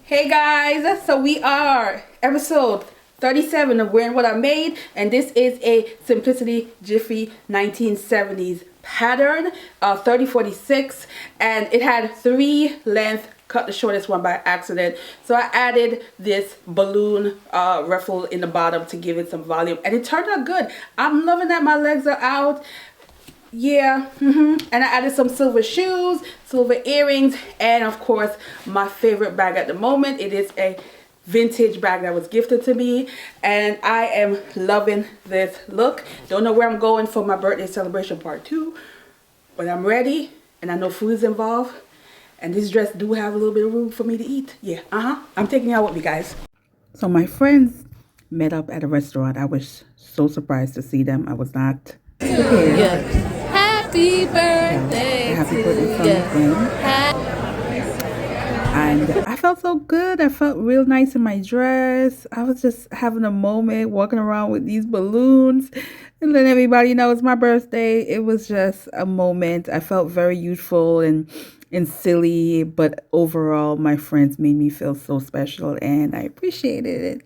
Hey guys, so we are episode 37 of Wearing What I Made, and this is a Simplicity Jiffy 1970s pattern, 3046, and it had three length, cut the shortest one by accident. So I added this balloon ruffle in the bottom to give it some volume, and it turned out good. I'm loving that my legs are out. Yeah, and I added some silver shoes, silver earrings, and of course my favorite bag at the moment. It is a vintage bag that was gifted to me, and I am loving this look. Don't know where I'm going for my birthday celebration part 2, but I'm ready, and I know food is involved, and this dress do have a little bit of room for me to eat. Yeah, I'm taking y'all with me, guys. So my friends met up at a restaurant. I was so surprised to see them. I was not prepared. Yeah. Happy birthday Happy to birthday from you. a friend. And I felt so good. I felt real nice in my dress. I was just having a moment walking around with these balloons and letting everybody know it's my birthday. It was just a moment. I felt very youthful and silly, but overall my friends made me feel so special and I appreciated it.